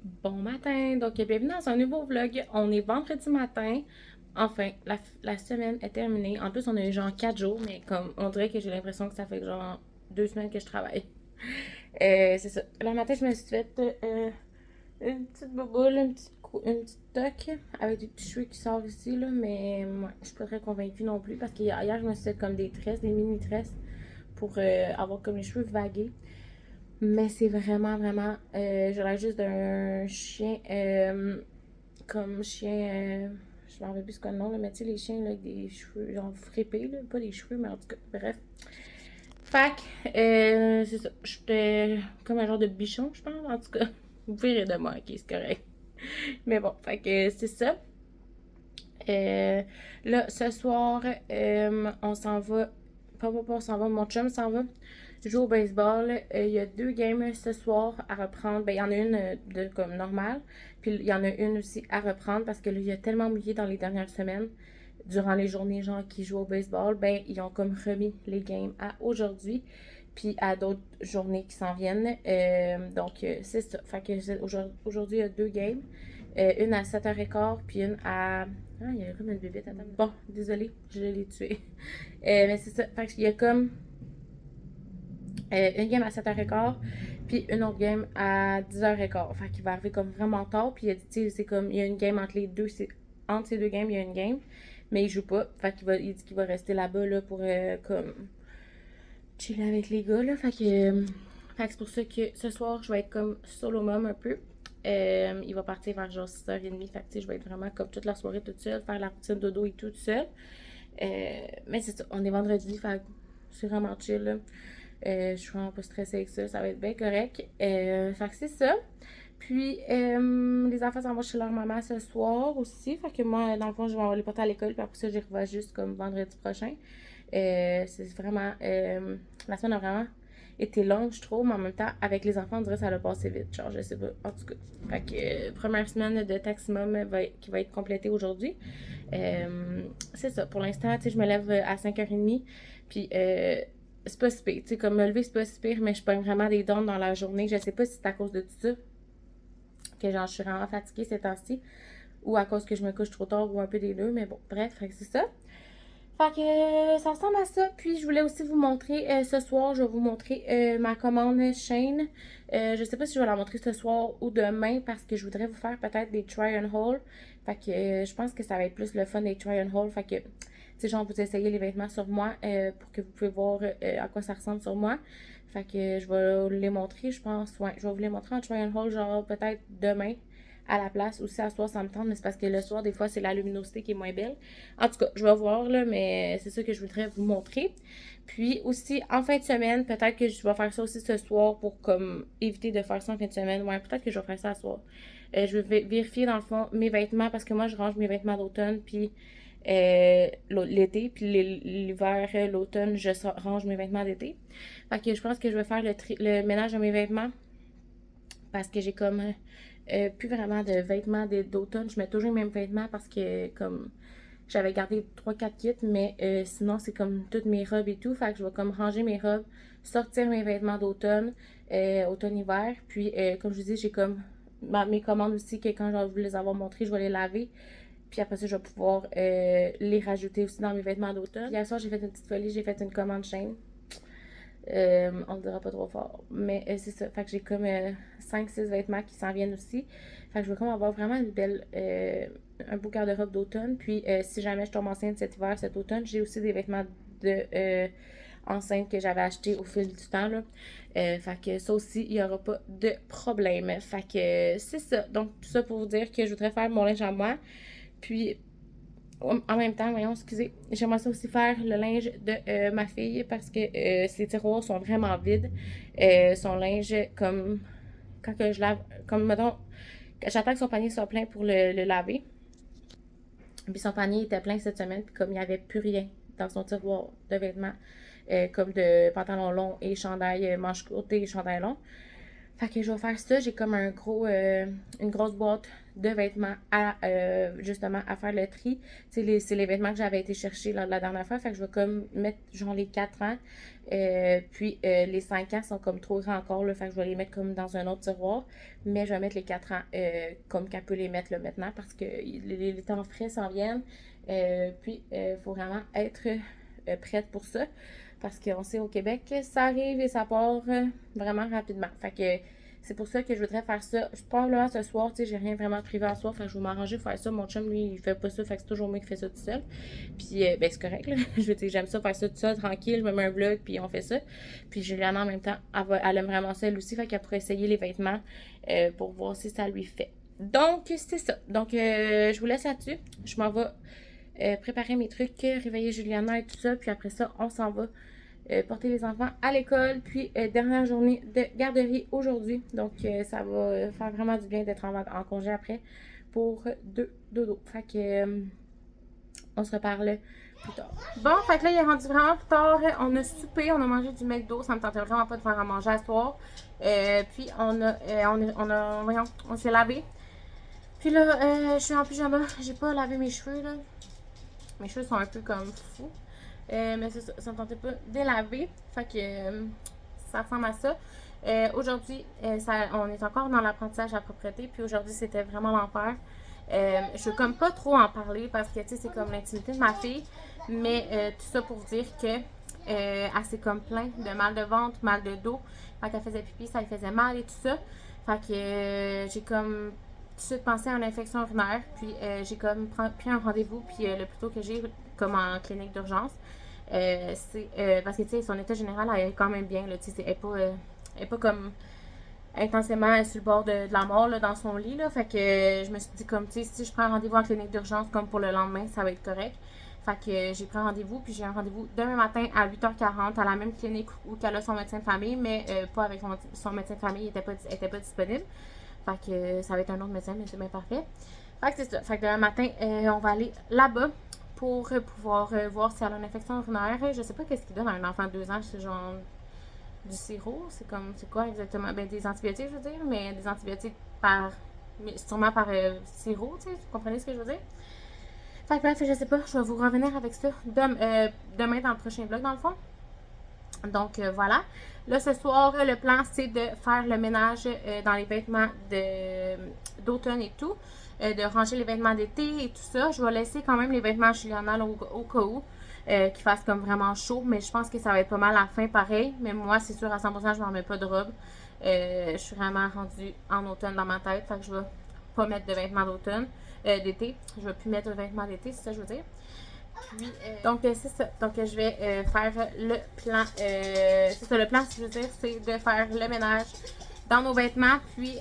Bon matin, donc bienvenue dans un nouveau vlog. On est vendredi matin. Enfin, la semaine est terminée. En plus, on a eu genre 4 jours, mais comme on dirait que j'ai l'impression que ça fait genre 2 semaines que je travaille. C'est ça. Le matin, je me suis fait une petite bouboule, une petite toque avec des petits cheveux qui sortent ici, là, mais moi, je suis pas très convaincue non plus parce qu'hier, je me suis fait comme des tresses, des mini tresses pour avoir comme les cheveux vagués. Mais c'est vraiment, j'ai l'air juste d'un chien, comme chien, je m'en rappelle plus ce qu'on nom, là, mais tu sais, les chiens là, avec des cheveux, genre fripés, là, pas des cheveux, mais en tout cas, bref. Fac, c'est ça, j'étais comme un genre de bichon, je pense, en tout cas. Vous pouvez rire de moi, ok, c'est correct. Mais bon, fait que c'est ça. Euh, Là, ce soir, on s'en va. Pas, on s'en va, mon chum s'en va jouer au baseball. Il y a deux games ce soir à reprendre. Ben, il y en a une de comme normale, puis il y en a une aussi à reprendre parce que là, il y a tellement mouillé dans les dernières semaines, durant les journées, genre, qui jouent au baseball. Ben, ils ont comme remis les games à aujourd'hui, puis à d'autres journées qui s'en viennent. Donc, c'est ça. Fait que aujourd'hui, il y a deux games. Une à 7h15, puis une à. Ah, il y a comme une bébête, attends. Bon, désolée, je l'ai tuée. Mais c'est ça. Fait qu'il y a comme une game à 7h15, puis une autre game à 10h15. Fait qu'il va arriver comme vraiment tard, puis il a dit, c'est comme, il y a une game entre les deux, entre ces deux games, il y a une game, mais il joue pas. Fait il dit qu'il va rester là-bas, là, pour, comme, chiller avec les gars, là. Fait que c'est pour ça que ce soir, je vais être comme solo mom un peu. Il va partir vers genre 6h30. Fait que je vais être vraiment comme toute la soirée toute seule, faire la routine dodo et tout seule. Mais c'est ça, on est vendredi, fait que c'est vraiment chill. Là. Je suis vraiment pas stressée avec ça, ça va être bien correct. Fait que c'est ça. Puis, les enfants s'en vont chez leur maman ce soir aussi. Fait que moi, dans le fond, je vais les porter à l'école. Puis après ça, j'y revois juste comme vendredi prochain. C'est vraiment. La semaine a vraiment été longue, je trouve. Mais en même temps, avec les enfants, on dirait que ça a passé vite. Genre, je sais pas. En tout cas. Fait que première semaine de Taximum qui va être complétée aujourd'hui. C'est ça. Pour l'instant, tu sais, je me lève à 5h30. Puis, c'est pas si pire. Tu sais, comme me lever, c'est pas si pire, mais je pogne vraiment des dons dans la journée. Je sais pas si c'est à cause de tout ça que genre je suis vraiment fatiguée ces temps-ci ou à cause que je me couche trop tard ou un peu des deux, mais bon, bref, c'est ça. Fait que ça ressemble à ça. Puis je voulais aussi vous montrer ce soir, je vais vous montrer ma commande Shane. Je sais pas si je vais la montrer ce soir ou demain parce que je voudrais vous faire peut-être des try and haul. Fait que je pense que ça va être plus le fun des try and haul. Fait que, tu sais, genre, vous essayez les vêtements sur moi pour que vous pouvez voir à quoi ça ressemble sur moi. Fait que je vais les montrer, je pense. Ouais, je vais vous les montrer en try and haul, genre peut-être demain à la place. Aussi, à soir, ça me tente, mais c'est parce que le soir, des fois, c'est la luminosité qui est moins belle. En tout cas, je vais voir, là, mais c'est ça que je voudrais vous montrer. Puis aussi, en fin de semaine, peut-être que je vais faire ça aussi ce soir pour comme éviter de faire ça en fin de semaine. Ouais, peut-être que je vais faire ça ce soir. Je vais vérifier dans le fond mes vêtements parce que moi, je range mes vêtements d'automne puis l'été. Puis l'hiver, l'automne, range mes vêtements d'été. Fait que je pense que je vais faire le ménage de mes vêtements parce que j'ai comme plus vraiment de vêtements d'automne. Je mets toujours les mêmes vêtements parce que comme j'avais gardé trois quatre kits, mais sinon c'est comme toutes mes robes et tout. Fait que je vais comme ranger mes robes, sortir mes vêtements d'automne, automne-hiver. Puis comme je vous dis, j'ai comme mes commandes aussi que quand je vais vous les avoir montrées, je vais les laver. Puis après ça, je vais pouvoir les rajouter aussi dans mes vêtements d'automne. Hier soir, j'ai fait une petite folie, j'ai fait une commande chaîne. On le dira pas trop fort. Mais c'est ça. Fait que j'ai comme 5-6 vêtements qui s'en viennent aussi. Fait que je veux comme avoir vraiment un beau garde-robe d'automne. Puis si jamais je tombe enceinte cet hiver, cet automne, j'ai aussi des vêtements de enceinte que j'avais acheté au fil du temps. Là. Fait que ça aussi, il n'y aura pas de problème. Fait que c'est ça. Donc tout ça pour vous dire que je voudrais faire mon linge à moi. Puis en même temps, voyons, excusez, j'aimerais ça aussi faire le linge de ma fille parce que ses tiroirs sont vraiment vides. Son linge, comme quand que je lave, comme mettons, j'attends que son panier soit plein pour le laver. Puis son panier était plein cette semaine, puis comme il n'y avait plus rien dans son tiroir de vêtements, comme de pantalons longs et chandail manches courtes et chandail long. Fait que je vais faire ça. J'ai comme une grosse boîte de vêtements à, justement, à faire le tri. C'est les vêtements que j'avais été chercher la dernière fois. Fait que je vais comme mettre, genre, les 4 ans. Puis les 5 ans sont comme trop grands encore, là. Fait que je vais les mettre comme dans un autre tiroir. Mais je vais mettre les 4 ans comme qu'elle peut les mettre là maintenant parce que les temps frais s'en viennent. Puis il faut vraiment être prête pour ça. Parce qu'on sait au Québec, ça arrive et ça part vraiment rapidement. Fait que c'est pour ça que je voudrais faire ça. Probablement ce soir, tu sais, j'ai rien vraiment prévu à soir. Fait que je vais m'arranger pour faire ça. Mon chum, lui, il fait pas ça. Fait que c'est toujours moi qui fais ça tout seul. Puis, ben, c'est correct, là. Je veux dire, j'aime ça faire ça tout seul, tranquille. Je me mets un vlog, puis on fait ça. Puis Juliana, en même temps, elle aime vraiment ça, elle aussi. Fait qu'elle pourrait essayer les vêtements pour voir si ça lui fait. Donc, c'est ça. Donc, je vous laisse là-dessus. Je m'en vais préparer mes trucs, réveiller Juliana et tout ça. Puis après ça, on s'en va porter les enfants à l'école. Puis dernière journée de garderie aujourd'hui. Donc ça va faire vraiment du bien d'être en congé après pour deux dodo. Fait que on se reparle plus tard. Bon, fait que là, il est rendu vraiment plus tard. On a soupé, on a mangé du McDo. Ça me tentait vraiment pas de faire à manger à ce soir. Puis voyons, on s'est lavé. Puis là, je suis en pyjama. J'ai pas lavé mes cheveux, là. Mes cheveux sont un peu comme fous. Mais ça me tentait pas de laver. Fait que ça ressemble à ça. Aujourd'hui, on est encore dans l'apprentissage à la propreté. Puis aujourd'hui, c'était vraiment l'enfer. Je veux comme pas trop en parler parce que tu sais, c'est comme l'intimité de ma fille. Mais tout ça pour vous dire que elle s'est comme plein de mal de ventre, mal de dos. Quand elle faisait pipi, ça lui faisait mal et tout ça. Fait que j'ai comme tout de suite pensé à une infection urinaire. Puis j'ai comme pris un rendez-vous. Puis le plus tôt que j'ai, comme en clinique d'urgence. C'est parce que tu sais, son état général elle est quand même bien. Là, elle est pas comme intensément sur le bord de la mort là, dans son lit. Là, fait que je me suis dit comme tu sais, si je prends un rendez-vous en clinique d'urgence comme pour le lendemain, ça va être correct. Fait que j'ai pris un rendez-vous, puis j'ai un rendez-vous demain matin à 8h40 à la même clinique où elle a son médecin de famille, mais pas avec son médecin de famille, il était pas disponible. Fait que ça va être un autre médecin, mais c'est bien parfait. Fait que c'est ça. Fait que demain matin, on va aller là-bas pour pouvoir voir si elle a une infection urinaire. Je sais pas qu'est-ce qu'il donne à un enfant de 2 ans, c'est genre du sirop, c'est quoi exactement? Ben des antibiotiques, je veux dire, mais des antibiotiques sûrement par sirop, tu sais, vous comprenez ce que je veux dire? Fait que bref, je sais pas, je vais vous revenir avec ça demain dans le prochain vlog, dans le fond. Donc voilà. Là, ce soir, le plan, c'est de faire le ménage dans les vêtements d'automne et tout. De ranger les vêtements d'été et tout ça. Je vais laisser quand même les vêtements à Juliana au cas où qu'il fasse comme vraiment chaud. Mais je pense que ça va être pas mal à la fin pareil. Mais moi, c'est sûr, à 100%, je ne m'en mets pas de robe. Je suis vraiment rendue en automne dans ma tête. Fait que je vais pas mettre de vêtements d'automne, d'été. Je vais plus mettre de vêtements d'été, c'est ça que je veux dire. Puis, donc, c'est ça. Donc, je vais faire le plan. C'est ça, le plan, je veux dire, c'est de faire le ménage dans nos vêtements. Puis,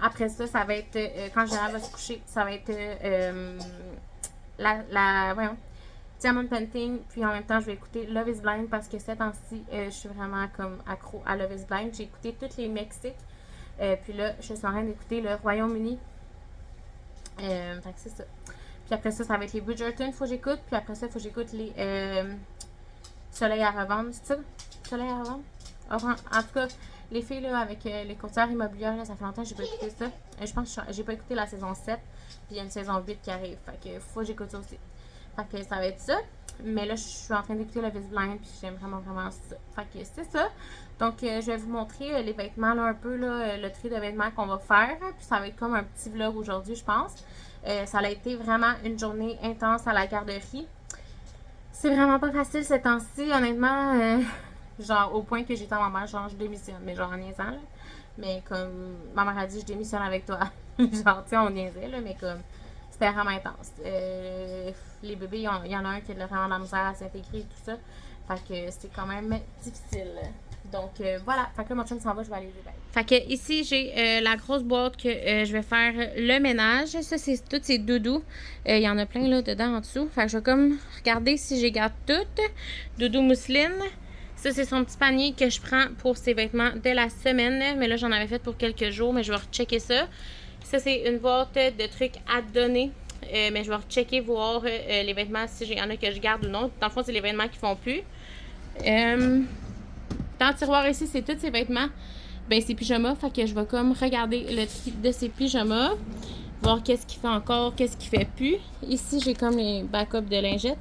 après ça, ça va être, quand Gérald va se coucher, ça va être voyons, Diamond Painting. Puis, en même temps, je vais écouter Love is Blind parce que ces temps-ci, je suis vraiment comme accro à Love is Blind. J'ai écouté toutes les Mexiques. Puis là, je suis en train d'écouter le Royaume-Uni. Fait que c'est ça. Puis après ça, ça va être les Bridgerton, il faut que j'écoute. Puis après ça, il faut que j'écoute les Soleil à revendre. C'est ça? Soleil à revendre? En tout cas, les filles là, avec les courtières immobilières, là, ça fait longtemps que j'ai pas écouté ça. Je pense que j'ai pas écouté la saison 7. Puis il y a une saison 8 qui arrive. Fait que faut que j'écoute ça aussi. Fait que ça va être ça. Mais là, je suis en train d'écouter Love is Blind. Puis j'aime vraiment, vraiment ça. Fait que c'est ça. Donc, je vais vous montrer les vêtements là, un peu, là, le tri de vêtements qu'on va faire. Puis ça va être comme un petit vlog aujourd'hui, je pense. Ça a été vraiment une journée intense à la garderie. C'est vraiment pas facile ces temps-ci, honnêtement. Genre, au point que j'étais à ma mère, genre, je démissionne. Mais genre, en niaisant, là. Mais comme, ma mère a dit, je démissionne avec toi. Genre, tu sais, on niaisait, là, mais comme, c'était vraiment intense. Les bébés, il y en a un qui a vraiment de la misère à s'intégrer et tout ça. Fait que c'est quand même difficile. Donc, voilà. Fait que là, mon chum s'en va, je vais aller les bains. Fait que ici, j'ai la grosse boîte que je vais faire le ménage. Ça, c'est tous ces doudous. Il y en a plein là dedans en dessous. Fait que je vais comme regarder si j'ai garde toutes. Doudou mousseline. Ça, c'est son petit panier que je prends pour ses vêtements de la semaine. Mais là, j'en avais fait pour quelques jours, mais je vais rechecker ça. Ça, c'est une boîte de trucs à donner. Mais je vais rechecker, voir les vêtements, si il y en a que je garde ou non. Dans le fond, c'est les vêtements qui font plus. Dans le tiroir ici, c'est tous ces vêtements ben ses pyjamas. Fait que je vais comme regarder le tri de ses pyjamas, voir qu'est-ce qu'il fait encore, qu'est-ce qu'il fait plus. Ici, j'ai comme les backups de lingettes.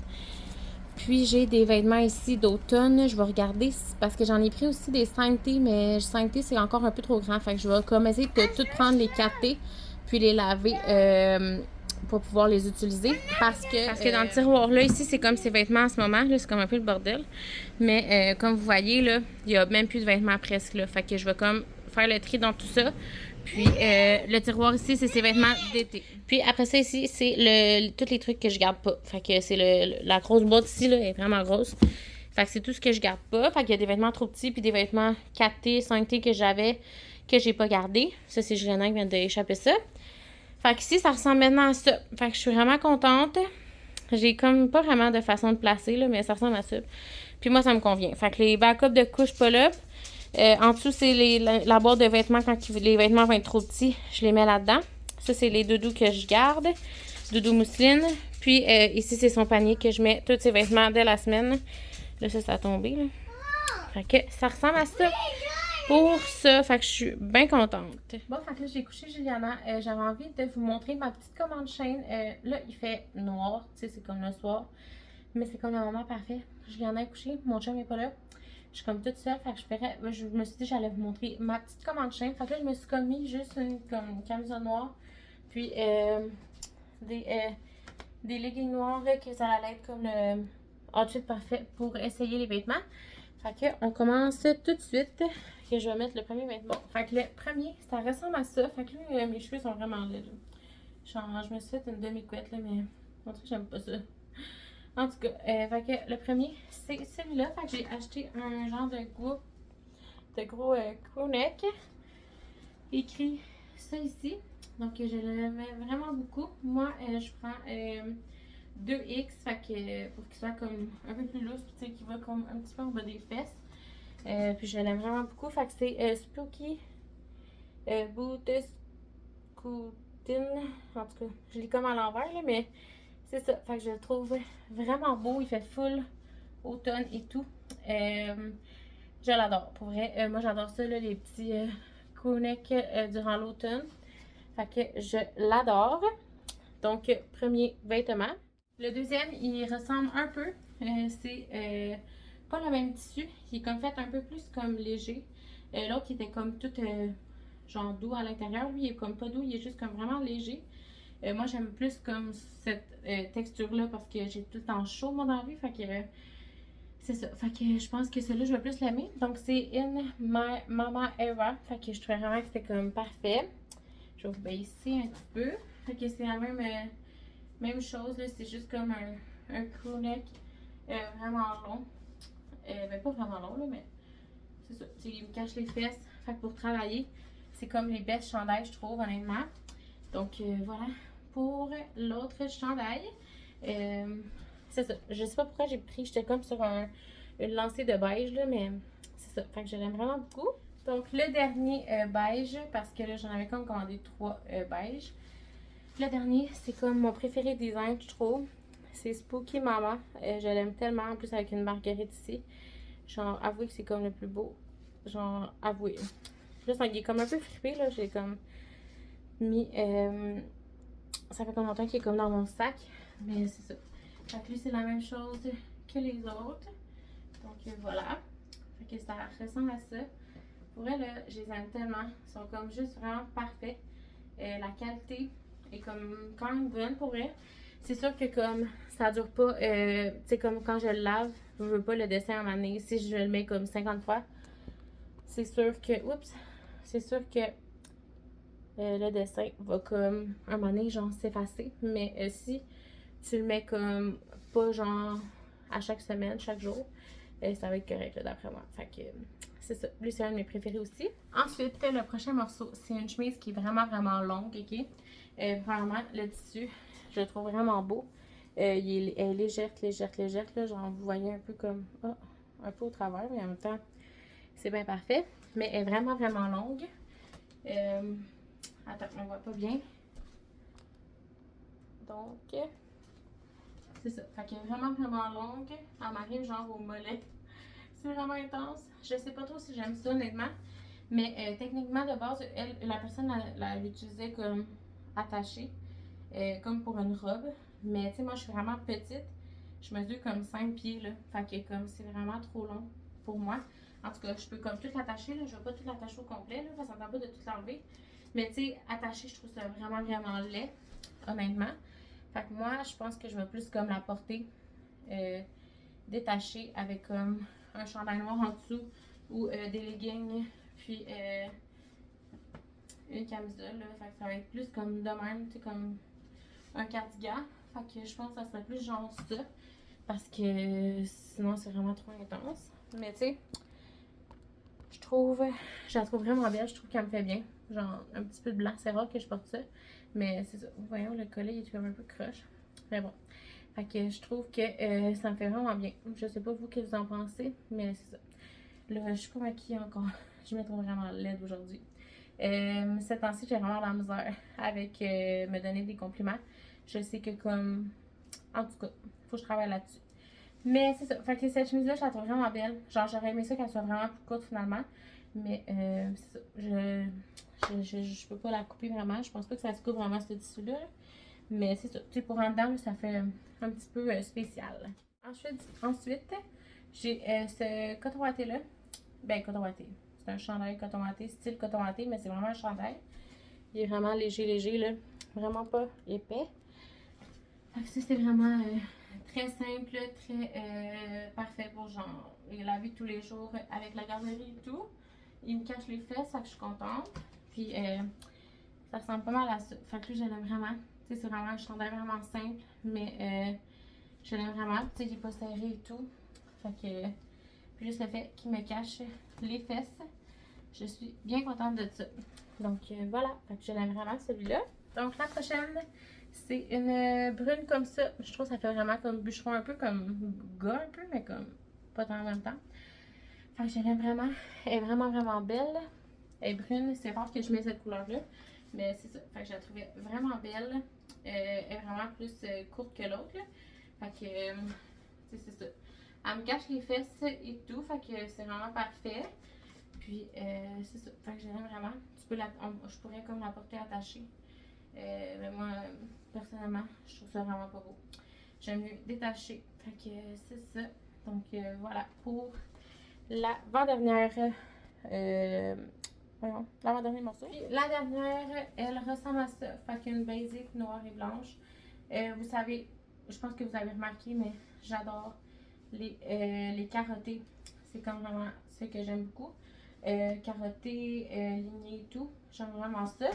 Puis j'ai des vêtements ici d'automne. Je vais regarder parce que j'en ai pris aussi des 5T, mais 5T c'est encore un peu trop grand. Fait que je vais comme essayer de tout prendre les 4T, puis les laver pour pouvoir les utiliser. Parce que dans le tiroir là, ici, c'est comme ces vêtements en ce moment. Là, c'est comme un peu le bordel. Mais comme vous voyez, là, il n'y a même plus de vêtements presque. Là. Fait que je vais comme faire le tri dans tout ça. Puis le tiroir ici, c'est ses vêtements d'été. Puis après ça ici, c'est tous les trucs que je garde pas. Fait que c'est la grosse boîte ici, là, elle est vraiment grosse. Fait que c'est tout ce que je garde pas. Fait qu'il y a des vêtements trop petits, puis des vêtements 4T, 5T que j'avais, que j'ai pas gardé. Ça, c'est Juliana qui vient d'échapper ça. Fait que ici, ça ressemble maintenant à ça. Fait que je suis vraiment contente. J'ai comme pas vraiment de façon de placer, là, mais ça ressemble à ça. Puis moi, ça me convient. Fait que les backups de couches pull-up. En dessous, c'est la boîte de vêtements. Quand les vêtements vont être trop petits, je les mets là-dedans. Ça, c'est les doudous que je garde. Doudou mousseline. Puis ici, c'est son panier que je mets tous ses vêtements de la semaine. Là, ça a tombé. Là. Fait que ça ressemble à ça pour ça. Fait que je suis bien contente. Bon, fait que là, j'ai couché Juliana. J'avais envie de vous montrer ma petite commande chaîne. Là, il fait noir. Tu sais, c'est comme le soir. Mais c'est comme le moment parfait. Juliana est couchée. Mon chum n'est pas là. Je suis comme toute seule, fait que je me suis dit que j'allais vous montrer ma petite commande chaîne. Fait que là, je me suis comme mis juste une camisole noire, puis des leggings noirs, que ça allait être comme le outfit parfait pour essayer les vêtements. Fait que on commence tout de suite, que je vais mettre le premier vêtement. Fait que le premier, ça ressemble à ça. Fait que là, mes cheveux sont vraiment laids. Genre, je me suis fait une demi-couette, là, mais en tout cas, j'aime pas ça. En tout cas, fait que le premier, c'est celui-là. Fait que j'ai acheté un genre de gros crewneck. Écrit ça ici. Donc, je l'aime vraiment beaucoup. Moi, je prends 2X, fait que pour qu'il soit comme un peu plus lousse, tu sais, qui va comme un petit peu en bas des fesses. Puis je l'aime vraiment beaucoup. Fait que c'est Spooky Boots Coutin. En tout cas, je l'ai comme à l'envers, là, mais c'est ça. Fait que je le trouve vraiment beau. Il fait full automne et tout. Je l'adore. Pour vrai, moi j'adore ça, là, les petits crewnecks durant l'automne. Fait que je l'adore. Donc, premier vêtement. Le deuxième, il ressemble un peu. C'est pas le même tissu. Il est comme fait un peu plus comme léger. L'autre, il était comme tout genre doux à l'intérieur. Lui, il est comme pas doux. Il est juste comme vraiment léger. Moi, j'aime plus comme cette texture-là parce que j'ai tout le temps chaud, moi, dans la vie. Fait que c'est ça. Fait que je pense que celui-là, je vais plus l'aimer. Donc, c'est In My Mama Era. Fait que je trouvais vraiment que c'était comme parfait. Je vais vous baisser un petit peu. Fait que c'est la même chose. C'est juste comme un crewneck vraiment long. Ben, pas vraiment long, là, mais c'est ça. Il me cache les fesses. Fait que pour travailler, c'est comme les best chandails, je trouve, honnêtement. Donc, voilà pour l'autre chandail. C'est ça. Je sais pas pourquoi j'ai pris, j'étais comme sur une lancée de beige, là, mais c'est ça. Fait que je l'aime vraiment beaucoup. Donc, le dernier beige, parce que là, j'en avais comme commandé 3 beiges. Le dernier, c'est comme mon préféré design, je trouve. C'est Spooky Mama. Je l'aime tellement, en plus avec une marguerite ici. Genre, avouez que c'est comme le plus beau. Genre, avouez. Là, il est comme un peu frippé, là. J'ai comme mis... ça fait comme longtemps qu'il est comme dans mon sac. Mais c'est ça. Fait que lui, c'est la même chose que les autres. Donc, voilà. Fait que ça ressemble à ça. Pour elle, là, je les aime tellement. Ils sont comme juste vraiment parfaits. La qualité est comme quand même bonne pour elle. C'est sûr que comme ça dure pas, tu sais, comme quand je le lave, je veux pas le dessin en année. Si je le mets comme 50 fois, c'est sûr que, oups, c'est sûr que le dessin va comme un moment donné, genre s'effacer. Mais si tu le mets comme pas genre à chaque semaine, chaque jour, ça va être correct d'après moi. Fait que c'est ça. Lui, c'est un de mes préférés aussi. Ensuite, le prochain morceau, c'est une chemise qui est vraiment longue, ok? Vraiment, le tissu, je le trouve vraiment beau. Elle est légère, là. Genre, vous voyez un peu comme, un peu au travers, mais en même temps, c'est bien parfait. Mais elle est vraiment longue. Attends, on voit pas bien. Donc, c'est ça. Fait qu'elle est vraiment longue. Elle m'arrive genre au mollet. C'est vraiment intense. Je sais pas trop si j'aime ça, honnêtement. Mais techniquement, de base, la personne l'utilisait comme attachée, comme pour une robe. Mais tu sais, moi, je suis vraiment petite. Je mesure comme 5 pieds, là. Fait que comme c'est vraiment trop long pour moi. En tout cas, je peux comme tout l'attacher, là. Je vais pas tout l'attacher au complet, là. Ça ne tente pas de tout l'enlever. Mais tu sais, attaché, je trouve ça vraiment, vraiment laid, honnêtement. Fait que moi, je pense que je vais plus comme la porter détachée avec comme un chandail noir en dessous ou des leggings, puis une camisole, là. Fait que ça va être plus comme de même, tu sais, comme un cardigan. Fait que je pense que ça serait plus genre ça. Parce que sinon, c'est vraiment trop intense. Mais tu sais, je la trouve vraiment belle. Je trouve qu'elle me fait bien. Genre, un petit peu de blanc. C'est rare que je porte ça. Mais c'est ça. Voyons, le collet, il est comme un peu croche. Mais bon. Fait que je trouve que ça me fait vraiment bien. Je sais pas vous que vous en pensez, mais c'est ça. Là, je suis pas maquillée encore. Je me trouve vraiment laide aujourd'hui. Cette temps-ci, j'ai vraiment la misère avec me donner des compliments. Je sais que comme... En tout cas, faut que je travaille là-dessus. Mais c'est ça. Fait que cette chemise-là, je la trouve vraiment belle. Genre, j'aurais aimé ça qu'elle soit vraiment plus courte finalement. Mais c'est ça. Je peux pas la couper vraiment. Je pense pas que ça se coupe vraiment ce tissu-là. Mais c'est ça. Tu sais, pour en dedans, ça fait un petit peu spécial. Ensuite j'ai ce coton watté-là. Ben, coton watté. C'est un chandail coton watté, style coton watté, mais c'est vraiment un chandail. Il est vraiment léger, léger, là. Vraiment pas épais. Fait que ça, c'est vraiment très simple, très parfait pour genre la vie de tous les jours avec la garderie et tout. Il me cache les fesses, fait que je suis contente. Puis ça ressemble pas mal à ça. Fait que là, je l'aime vraiment. Tu sais, c'est vraiment un chandail vraiment simple, mais je l'aime vraiment. Tu sais, il est pas serré et tout. Fait que, puis juste le fait qu'il me cache les fesses, je suis bien contente de ça. Donc voilà, fait que je l'aime vraiment celui-là. Donc la prochaine, c'est une brune comme ça. Je trouve que ça fait vraiment comme bûcheron, un peu comme gars, un peu, mais comme pas tant en même temps. Fait que je l'aime vraiment. Elle est vraiment, vraiment belle. Elle est brune. C'est rare que je mets cette couleur-là. Mais c'est ça. Fait que je la trouvais vraiment belle. Elle est vraiment plus courte que l'autre. Fait que, c'est ça. Elle me cache les fesses et tout. Fait que c'est vraiment parfait. Puis, c'est ça. Fait que je l'aime vraiment. Je pourrais comme la porter attachée. Mais moi, personnellement, je trouve ça vraiment pas beau. J'aime mieux détacher. Fait que c'est ça. Donc voilà pour l'avant-dernière. L'avant-dernier morceau. Puis, la dernière, elle ressemble à ça. Fait qu'une basic noire et blanche. Vous savez, je pense que vous avez remarqué, mais j'adore les carottés. C'est comme vraiment ce que j'aime beaucoup. Carottés, lignées et tout. J'aime vraiment ça.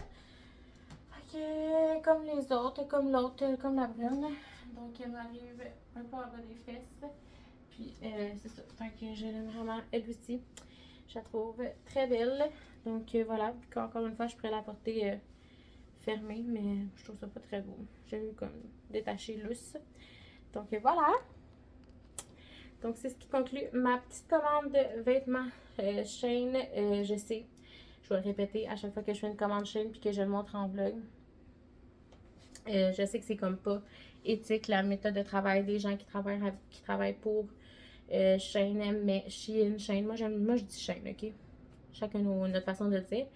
Comme les autres, comme l'autre, comme la brune. Donc elle m'arrive un peu en bas des fesses. Puis c'est ça. Fait que je l'aime vraiment elle aussi. Je la trouve très belle. Donc voilà. Puis encore une fois, je pourrais la porter fermée, mais je trouve ça pas très beau. J'aime comme détacher lousse. Donc voilà. Donc c'est ce qui conclut ma petite commande de vêtements Shein. Je sais, je vais le répéter à chaque fois que je fais une commande Shein puis que je le montre en vlog. Je sais que c'est comme pas éthique la méthode de travail des gens qui travaillent pour Shein, mais Shein, moi je dis Shein, ok? Chacun notre façon de le dire.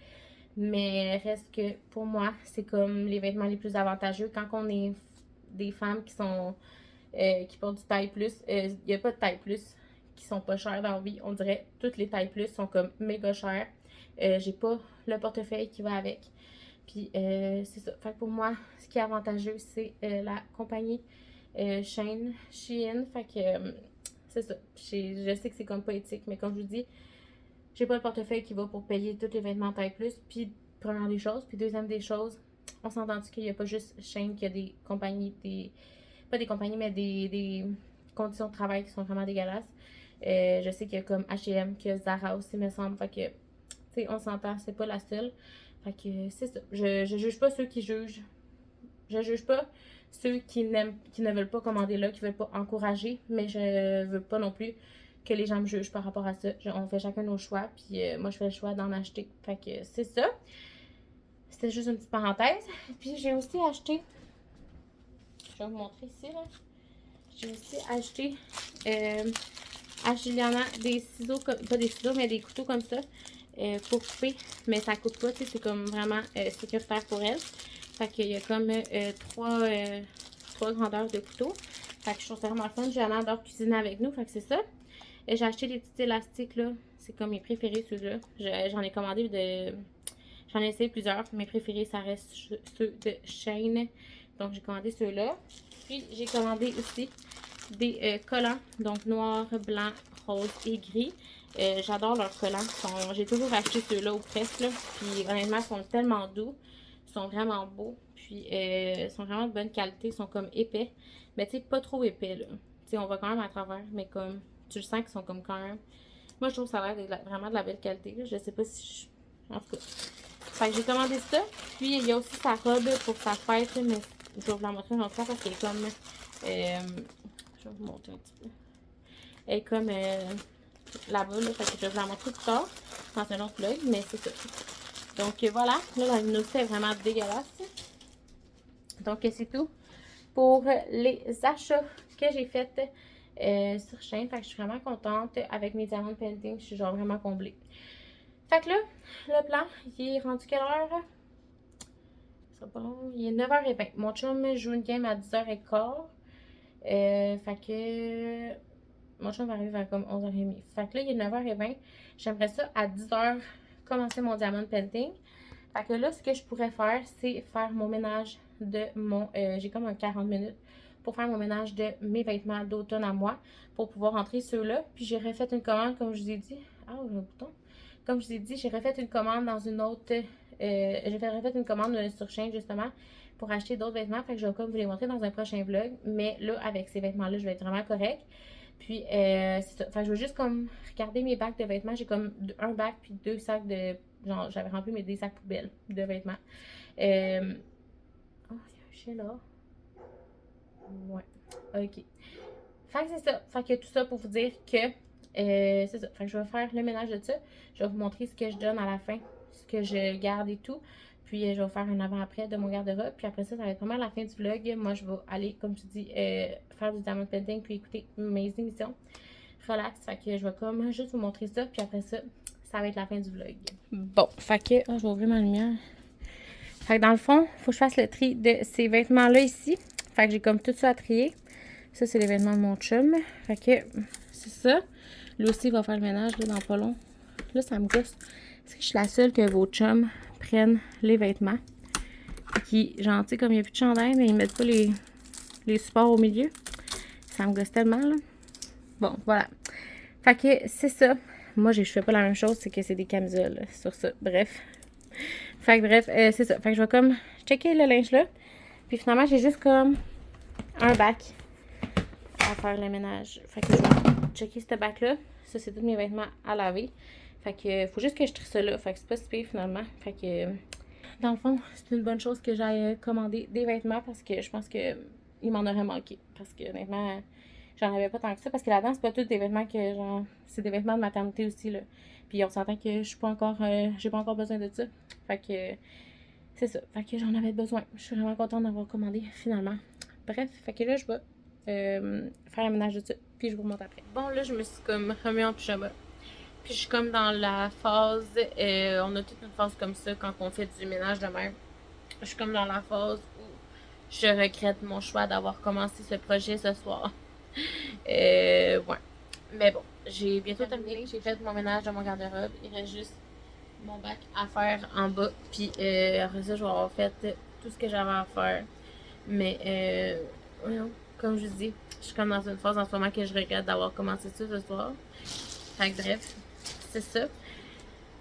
Mais reste que pour moi, c'est comme les vêtements les plus avantageux quand on est des femmes qui portent du taille plus. Il n'y a pas de taille plus qui sont pas chères dans la vie. On dirait toutes les tailles plus sont comme méga chères. J'ai pas le portefeuille qui va avec. Puis c'est ça. Fait que pour moi, ce qui est avantageux, c'est la compagnie Shein. Fait que c'est ça. Je sais que c'est comme pas éthique, mais comme je vous dis, j'ai pas le portefeuille qui va pour payer tous les vêtements taille plus. Puis première des choses. Puis deuxième des choses, on s'entend qu'il n'y a pas juste Shein qui a des compagnies, pas des compagnies, mais des conditions de travail qui sont vraiment dégueulasses. Je sais qu'il y a comme H&M, qu'il y a Zara aussi, me semble. Fait que, tu sais, on s'entend, c'est pas la seule. Fait que c'est ça. Je juge pas ceux qui jugent. Je juge pas ceux qui ne veulent pas commander là, qui veulent pas encourager, mais je veux pas non plus que les gens me jugent par rapport à ça. On fait chacun nos choix, puis moi je fais le choix d'en acheter. Fait que c'est ça. C'était juste une petite parenthèse. Puis j'ai aussi acheté, je vais vous montrer ici là. J'ai aussi acheté à Juliana des ciseaux, pas des ciseaux, mais des couteaux comme ça. pour couper, mais ça coupe pas, tu sais, c'est comme vraiment sécuritaire pour elle. Fait qu'il y a comme trois grandeurs de couteau. Fait que je trouve ça vraiment fun. J'ai l'air de cuisiner avec nous, fait que c'est ça. J'ai acheté des petits élastiques là. C'est comme mes préférés ceux-là. J'en ai commandé de. J'en ai essayé plusieurs. Mes préférés, ça reste ceux de Shane. Donc j'ai commandé ceux-là. Puis j'ai commandé aussi des collants. Donc noir, blanc, rose et gris. J'adore leurs collants. J'ai toujours acheté ceux-là ou presque. Là. Puis honnêtement, ils sont tellement doux. Ils sont vraiment beaux. Puis ils sont vraiment de bonne qualité. Ils sont comme épais. Mais tu sais, pas trop épais là. Tu sais, on va quand même à travers. Mais comme tu le sens qu'ils sont comme quand même. Moi, je trouve que ça a l'air vraiment de la belle qualité. Là. Je sais pas si je. En tout cas. Fait que j'ai commandé ça. Puis il y a aussi sa robe pour sa fête. Mais je vais vous la montrer une autre fois parce qu'elle est comme. Je vais vous montrer un petit peu. Elle est comme là-bas. Là, fait que je vais vous la montrer plus tard dans un autre vlog. Mais c'est ça. Donc voilà. Là, la luminosité est vraiment dégueulasse. Donc c'est tout pour les achats que j'ai faits sur Shein. Fait que je suis vraiment contente. Avec mes diamond painting, je suis genre vraiment comblée. Fait que là, le plan, il est rendu quelle heure? Ça sera pas long. Il est 9h20. Mon chum joue une game à 10h15. Fait que mon chum va arriver vers comme 11h30. Fait que là, il est 9h20. J'aimerais ça à 10h commencer mon diamond painting. Fait que là, ce que je pourrais faire, c'est faire mon ménage de mon... j'ai comme un 40 minutes pour faire mon ménage de mes vêtements d'automne à moi pour pouvoir rentrer ceux-là. Puis j'ai refait une commande, comme je vous ai dit. Ah, j'ai un bouton. Comme je vous ai dit, j'ai refait une commande dans une autre... j'ai refait une commande sur Shein, justement, pour acheter d'autres vêtements. Fait que je vais comme vous les montrer dans un prochain vlog. Mais là, avec ces vêtements-là, je vais être vraiment correcte. Puis, c'est ça. Fait que je vais juste comme regarder mes bacs de vêtements. J'ai comme un bac puis 2 sacs de... Genre, j'avais rempli mes 2 sacs poubelles de vêtements. Oh, il y a un chien là. Ouais. OK. Fait que c'est ça. Fait que tout ça pour vous dire que c'est ça. Fait que je vais faire le ménage de ça. Je vais vous montrer ce que je donne à la fin, ce que je garde et tout. Puis je vais faire un avant-après de mon garde-robe. Puis après ça, ça va être vraiment la fin du vlog. Moi, je vais aller, comme je dis, faire du diamond painting puis écouter mes émissions. Relax. Fait que je vais comme juste vous montrer ça. Puis après ça, ça va être la fin du vlog. Bon, fait que je vais ouvrir ma lumière. Fait que dans le fond, il faut que je fasse le tri de ces vêtements-là ici. Fait que j'ai comme tout ça à trier. Ça, c'est les vêtements de mon chum. Fait que c'est ça. Lui aussi, il va faire le ménage là, dans pas long. Là, ça me gosse. Est-ce que je suis la seule que vos chums prennent les vêtements? Qui, genre, tu sais, comme il n'y a plus de chandail, mais ils mettent pas les supports au milieu. Ça me gosse tellement, là. Bon, voilà. Fait que c'est ça. Moi, je fais pas la même chose, c'est que c'est des camisoles là, sur ça. Bref. Fait que bref, c'est ça. Fait que je vais comme checker le linge là. Puis finalement, j'ai juste comme un bac à faire le ménage. Fait que je vais checker ce bac là. Ça, c'est tous mes vêtements à laver. Fait que faut juste que je trie ça là. Fait que c'est pas si pire finalement. Fait que dans le fond, c'est une bonne chose que j'aille commander des vêtements parce que je pense que il m'en aurait manqué. Parce que honnêtement, j'en avais pas tant que ça. Parce que là-dedans, c'est pas tous des vêtements que genre. C'est des vêtements de maternité aussi là. Puis on s'entend que je suis pas encore. J'ai pas encore besoin de ça. Fait que c'est ça. Fait que j'en avais besoin. Je suis vraiment contente d'avoir commandé finalement. Bref, fait que là, je vais faire le ménage de ça. Puis je vous remonte après. Bon, là, je me suis comme remis en pyjama. Puis je suis comme dans la phase. On a toute une phase comme ça quand on fait du ménage de même. Je suis comme dans la phase où je regrette mon choix d'avoir commencé ce projet ce soir. Ouais. Mais bon, j'ai bientôt terminé. J'ai fait mon ménage de mon garde-robe. Il reste juste mon bac à faire en bas. Puis après ça, je vais avoir fait tout ce que j'avais à faire. Mais, comme je vous dis, je suis comme dans une phase en ce moment que je regrette d'avoir commencé ça ce soir. Fait que bref, c'est ça.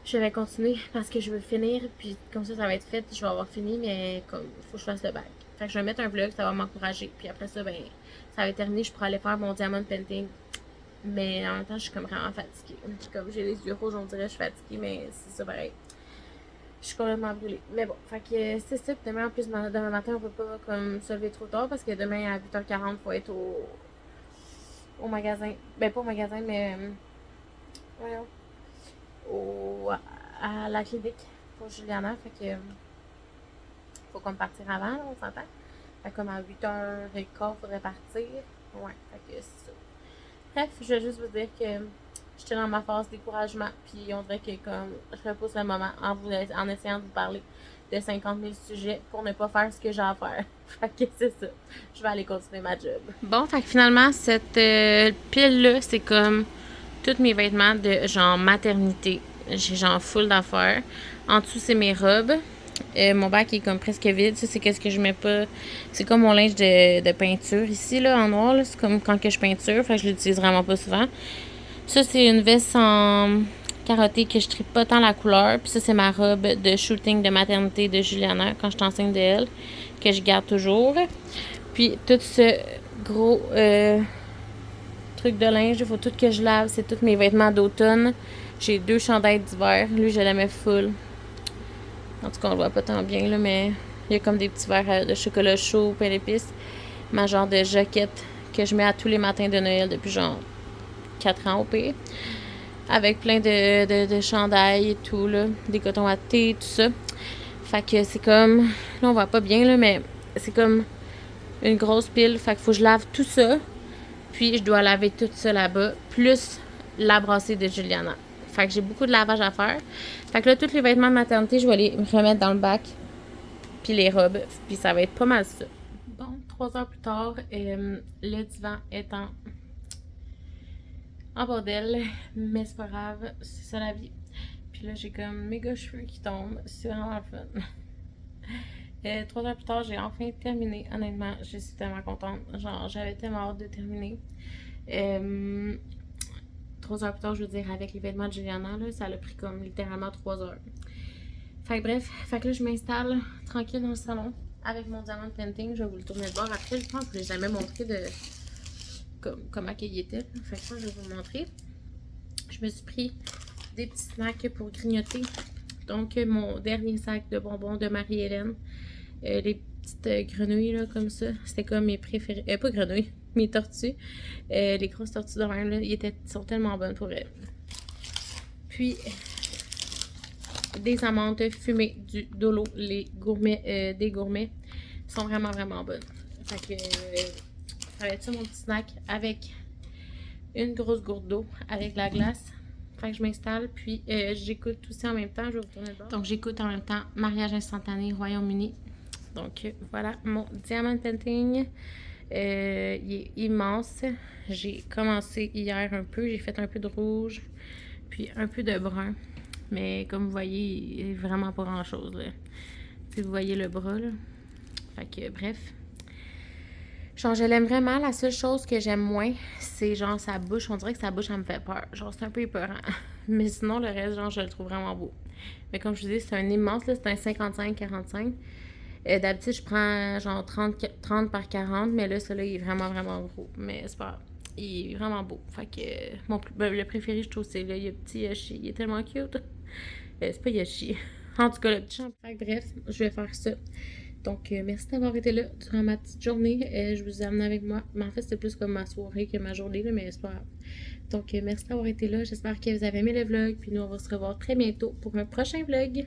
Je vais continuer parce que je veux finir. Puis comme ça va être fait. Je vais avoir fini, mais comme il faut que je fasse le bac. Fait que je vais mettre un vlog, ça va m'encourager. Puis après ça, ben, ça va être terminé. Je pourrai aller faire mon diamond painting. Mais en même temps, je suis comme vraiment fatiguée. Comme j'ai les yeux rouges, on dirait que je suis fatiguée, mais c'est ça pareil. Je suis complètement brûlée. Mais bon, fait que c'est ça. Puis demain, en plus, demain matin, on peut pas comme se lever trop tard parce que demain à 8h40, il faut être au magasin. Ben, pas au magasin, mais voyons, à la clinique pour Juliana. Fait que faut comme partir avant, là, on s'entend. Fait comme à 8h15, il faudrait partir. Ouais, fait que c'est ça. Bref, je vais juste vous dire que j'étais dans ma phase découragement, puis on dirait que comme je repousse le moment en essayant de vous parler de 50 000 sujets pour ne pas faire ce que j'ai à faire. Fait que c'est ça. Je vais aller continuer ma job. Bon, fait que finalement, cette pile-là, c'est comme tous mes vêtements de genre maternité. J'ai genre full d'affaires. En dessous, c'est mes robes. Mon bac est comme presque vide. Ça, c'est qu'est-ce que je mets pas. C'est comme mon linge de peinture ici, là, en noir. C'est comme quand que je peinture. Fait que je l'utilise vraiment pas souvent. Ça, c'est une veste en carottée que je tripe pas tant la couleur. Puis ça, c'est ma robe de shooting de maternité de Juliana quand je t'enseigne de elle, que je garde toujours. Puis tout ce gros truc de linge, il faut tout que je lave. C'est tous mes vêtements d'automne. J'ai 2 chandails d'hiver. Lui, je la mets full. En tout cas, on le voit pas tant bien, là, mais il y a comme des petits verres de chocolat chaud, pain d'épices. Ma genre de jaquette que je mets à tous les matins de Noël depuis genre 4 ans au pire. Avec plein de chandails et tout, là. Des cotons à thé, tout ça. Fait que c'est comme... Là, on voit pas bien, là, mais c'est comme une grosse pile. Fait qu'il faut que je lave tout ça. Puis, je dois laver tout ça là-bas. Plus la brassée de Juliana. Fait que j'ai beaucoup de lavage à faire. Fait que là, tous les vêtements de maternité, je vais les remettre dans le bac. Puis les robes. Puis ça va être pas mal ça. Bon, 3 heures plus tard, le divan est en bordel, mais c'est pas grave, c'est ça la vie. Puis là, j'ai comme méga cheveux qui tombent, c'est vraiment fun. 3 heures plus tard, j'ai enfin terminé, honnêtement, je suis tellement contente. Genre, j'avais tellement hâte de terminer. 3 heures plus tard, je veux dire, avec les vêtements de Juliana, là, ça a pris comme littéralement 3 heures. Fait que bref, fait que là, je m'installe tranquille dans le salon avec mon diamant painting. Je vais vous le tourner de bord. Après, je pense que je l'ai jamais montré de comment il était. Fait que ça, je vais vous le montrer. Je me suis pris des petits snacks pour grignoter. Donc, mon dernier sac de bonbons de Marie-Hélène. Les petites grenouilles, là, comme ça. C'était comme mes préférés. Pas grenouilles, mes tortues. Les grosses tortues de même, là, ils sont tellement bonnes pour elles. Puis, des amandes fumées du Dolo, les gourmets, des gourmets. Sont vraiment, vraiment bonnes. Fait que, ça va être ça mon petit snack avec une grosse gourde d'eau avec la glace. Fait que je m'installe, puis j'écoute aussi en même temps. Je vais vous tourner le bord. Donc, j'écoute en même temps Mariage instantané Royaume-Uni. Donc, voilà mon diamant painting. Il est immense. J'ai commencé hier un peu. J'ai fait un peu de rouge, puis un peu de brun. Mais comme vous voyez, il est vraiment pas grand-chose, là. Si vous voyez le bras, là. Fait que, bref. Genre, je l'aime vraiment. La seule chose que j'aime moins, c'est genre sa bouche. On dirait que sa bouche, elle me fait peur. Genre, c'est un peu épeurant. Mais sinon, le reste, genre, je le trouve vraiment beau. Mais comme je vous dis, c'est un immense, là. C'est un 55-45. D'habitude, je prends genre 30 par 40. Mais là, celui-là, il est vraiment, vraiment gros. Mais c'est pas grave. Il est vraiment beau. Fait que le préféré, je trouve, c'est là. Il y a petit Yoshi. Il est tellement cute. C'est pas Yoshi. En tout cas, le petit champ. Bref, je vais faire ça. Donc, merci d'avoir été là durant ma petite journée. Je vous ai amené avec moi. Mais en fait, c'était plus comme ma soirée que ma journée, là, mais c'est pas grave. Donc, merci d'avoir été là. J'espère que vous avez aimé le vlog. Puis nous, on va se revoir très bientôt pour un prochain vlog.